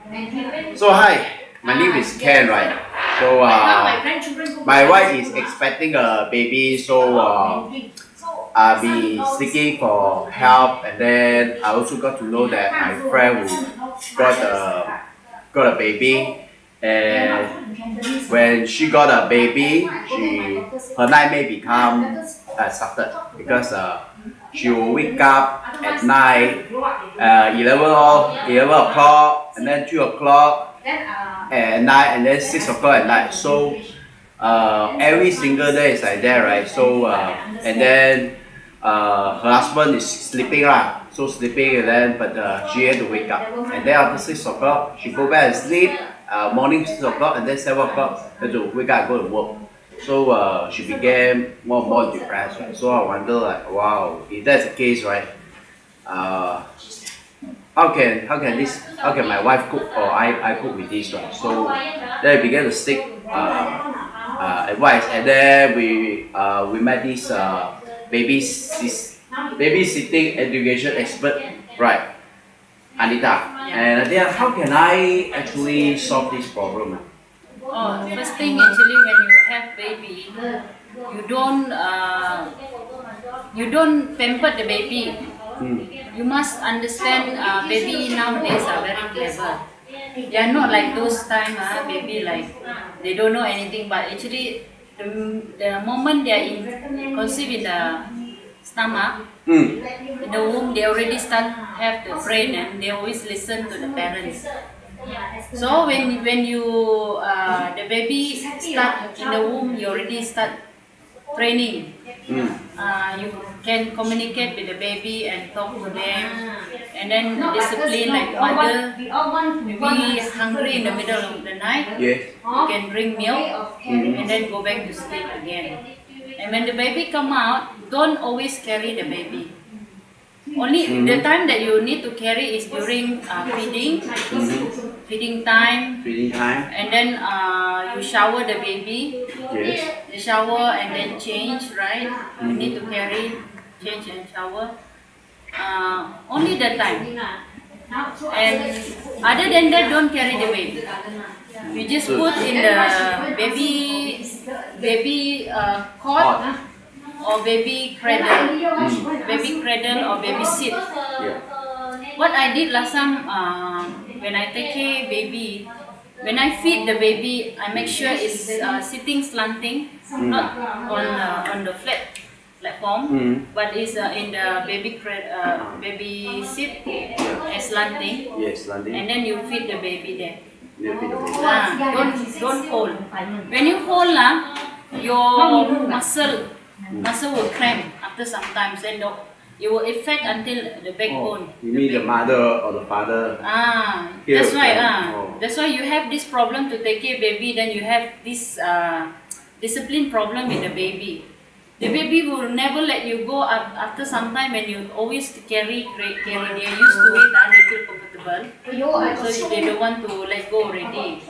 So hi, my name is Ken, right? So my wife is expecting a baby, so I'll be seeking for help, and then I also got to know that my friend who got a baby, and when she got a baby, her night may become started because she will wake up at night 11 o'clock, and then 2 o'clock at night, and then 6 o'clock at night. So every single day is like that, right? So and then her husband is sleeping lah, so sleeping, and then but she had to wake up, and then after 6 o'clock she go back and sleep. Morning 6 o'clock, and then 7 o'clock have to wake up and go to work. So she became more and more depressed, right? So I wonder, like, wow, if that's the case, right? Uh, how can my wife cook, or I cook with this, right? So then I began to seek advice, and then we met this babysitting education expert, right, Anita. And then how can I actually solve this problem? Oh, first thing actually when you have baby, you don't pamper the baby. You must understand baby nowadays are very clever. They are not like those time baby like they don't know anything, but actually the moment they are conceived in the stomach, in the womb, they already start have the brain and they always listen to the parents. So when you the baby start in the womb, you already start training. You can communicate with the baby and talk to them, and then discipline like mother. Maybe hungry in the middle of the night, Yes. you can bring milk and then go back to sleep again. And when the baby come out, don't always carry the baby. Only the time that you need to carry is during feeding time, Feeding time. and then you shower the baby. Yes. The shower and then change, right? You need to carry, change and shower. Only that time. And other than that, don't carry the baby. You just put in the baby cot or baby cradle, or baby seat. Yeah. What I did last time when I take care baby, when I feed the baby, I make sure it's sitting slanting, not on the flat platform, but it's in the baby seat slanting, Yes, landing. and then you feed the baby there. Yeah, feed the baby. Don't hold. When you hold your muscle will cramp after some time, then it will affect until the backbone. You mean the mother or the father? That's why. Oh. That's why you have this problem to take care baby. Then you have this discipline problem with the baby. The baby will never let you go after some time when you always carry. They are used to it and they feel comfortable. So they don't want to let go already.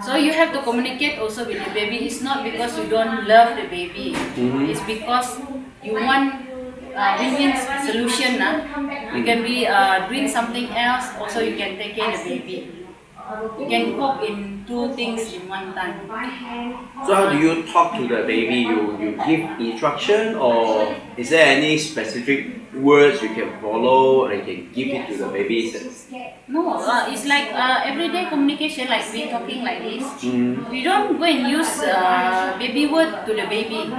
So you have to communicate also with the baby. It's not because you don't love the baby. It's because you want win-win solution. You can be doing something else. Also, you can take care of the baby. You can cope in two things in one time. So how do you talk to the baby? You give instruction, or is there any specific words you can follow or you can give it to the baby? No, it's like everyday communication, like we talking like this. We don't go and use baby word to the baby.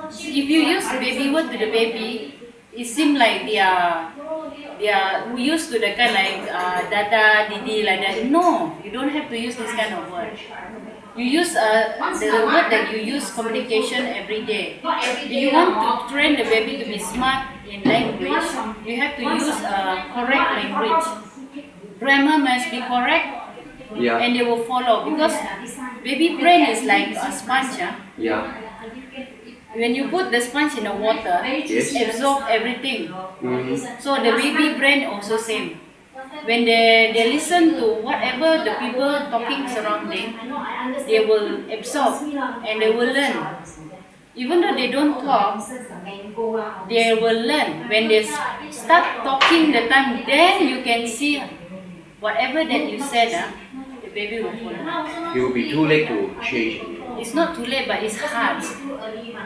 If you use baby word to the baby, it seems like they are used to the kind like dada, didi, like that. No, you don't have to use this kind of word. You use the word that you use communication every day. If you want to train the baby to be smart in language, you have to use correct language. Grammar must be correct, and they will follow, because baby brain is like a sponge. Yeah. When you put the sponge in the water, Yes. it absorbs everything. So the baby brain also same. When they listen to whatever the people talking surrounding, they will absorb and they will learn. Even though they don't talk, they will learn. When they start talking the time, then you can see whatever that you said, the baby will follow. It will be too late to change. It's not too late, but it's hard.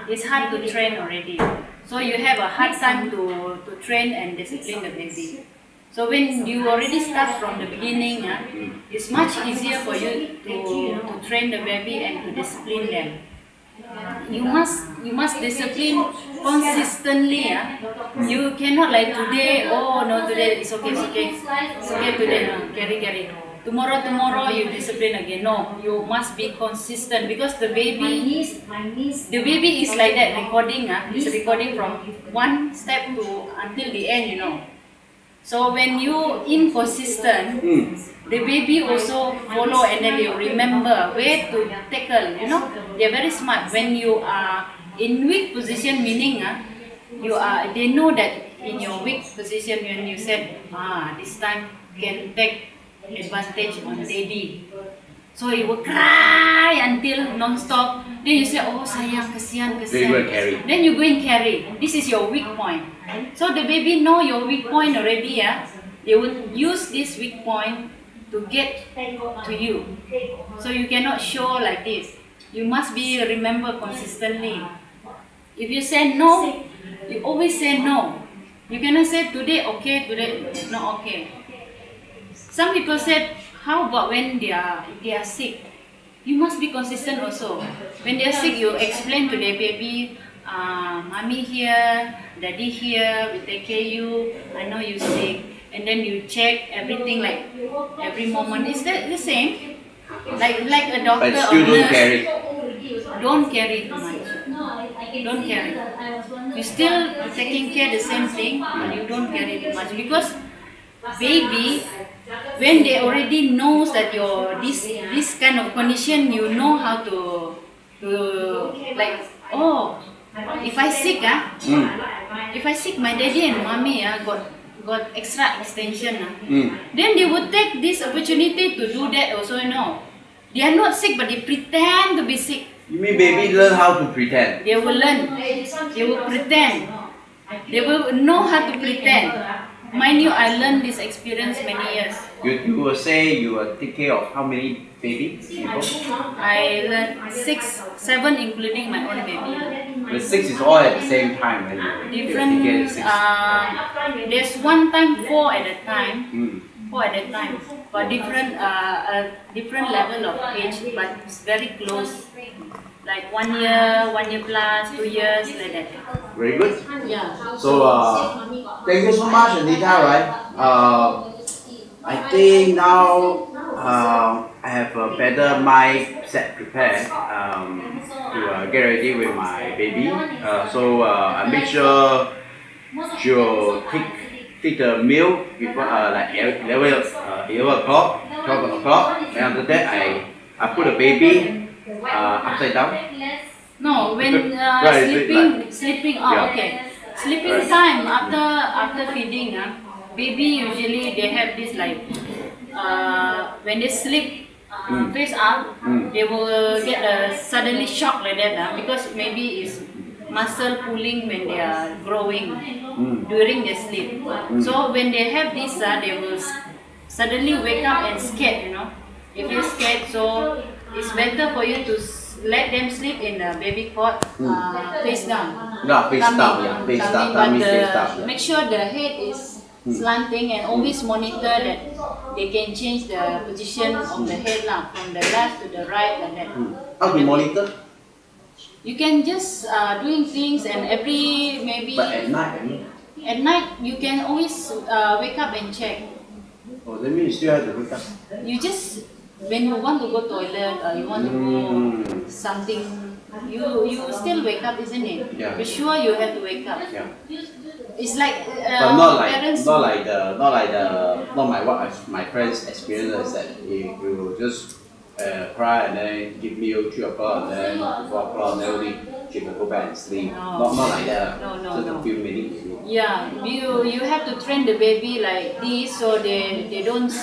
It's hard to train already. So you have a hard time to train and discipline the baby. So when you already start from the beginning, it's much easier for you to train the baby and to discipline them. You must discipline consistently. You cannot like today, oh no, today it's okay today, no, carry. Tomorrow you discipline again. No, you must be consistent because the baby is like that recording. It's recording from one step to until the end. So when you inconsistent, the baby also follow and then they remember where to tackle. They're very smart. When you are in weak position, meaning they know that in your weak position when you said this time can take advantage on daddy. So it will cry until non-stop. Then you say, oh sayang, kesian. Then you will carry. Then you go and carry. This is your weak point. So the baby know your weak point already. They will use this weak point to get to you. So you cannot show like this. You must be remember consistently. If you say no, you always say no. You cannot say today okay, today not okay. Some people said, how about when they are sick? You must be consistent also. When they are sick, you explain to their baby, mommy here, daddy here, we take care of you, I know you sick. And then you check everything like every moment. Is that the same? Like a doctor But still or don't nurse. carry. Don't carry too much. Don't carry. You still taking care the same thing, but you don't carry too much because baby, when they already knows that your this kind of condition, you know how to like, oh, if I sick my daddy and mommy got extra extension then they would take this opportunity to do that also. They are not sick but they pretend to be sick. You mean baby learn how to pretend? They will learn. They will pretend. They will know how to pretend. Mind you, I learned this experience many years. You will say you will take care of how many babies? I learned 6, 7 including my own baby. The 6 is all at the same time. Right? Different, You take care of 6. there's one time 4 at a time. 4 at a time. But different level of age, but it's very close. Like 1 year, 1 year plus, 2 years, like that. Very good. Yeah. So thank you so much, Anita. Right? I think now I have a better mindset prepared to get ready with my baby. So I make sure she'll take the meal before like 11 o'clock, 12 o'clock. And after that, I put the baby upside down. No, when Right, sleeping. Yeah. Okay. Sleeping Right. time after feeding, baby usually they have this like when they sleep face up, they will get a suddenly shock like that because maybe it's muscle pulling when they are growing during their sleep. So when they have this, they will suddenly wake up and scared. They feel scared, so it's better for you to let them sleep in the baby cot face down. No, face down, yeah, face down. That means face down. Yeah. Make sure the head is slanting and always monitor that they can change the position of the head from the left to the right like that. How to monitor? You can just doing things and maybe But at night, I mean. at night you can always wake up and check. Oh, that means you still have to wake up. You just when you want to go toilet or you want to go something, you still wake up, isn't it? Yeah. For sure you have to wake up. Yeah. It's like But not parents. what my friends experience is that if you just cry and then give meal 3 o'clock and then 4 o'clock and then only she will go back and sleep. No. Not like that. No, Just no. a few minutes. Yeah, you have to train the baby like this so they don't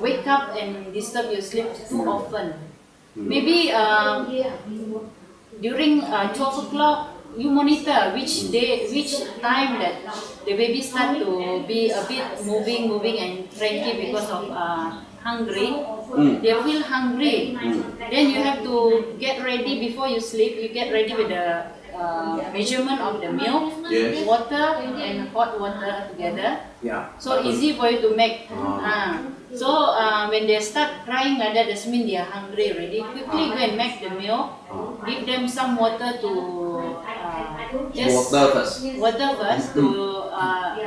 wake up and disturb your sleep too often. Maybe during 12 o'clock you monitor which day, which time that the baby start to be a bit moving and cranky because of hungry. They feel hungry. Then you have to get ready before you sleep. You get ready with the measurement of the milk, Yes. water, and hot water together. Yeah. So easy for you to make. So when they start crying like that, that means they are hungry already. Quickly go and make the milk. Give them some water to just water first to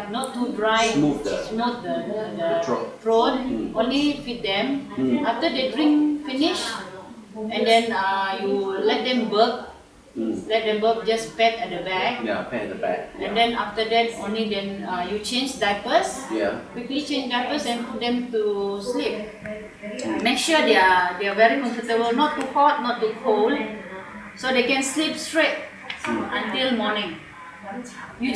not too dry, Smooth the throat. Only feed them. After they drink finish, and then you let them burp. Let them burp, just pat at the back. Yeah, pat at the back. And then after that, only then you change diapers. Yeah. Quickly change diapers and put them to sleep. Make sure they are very comfortable, not too hot, not too cold, so they can sleep straight until morning. You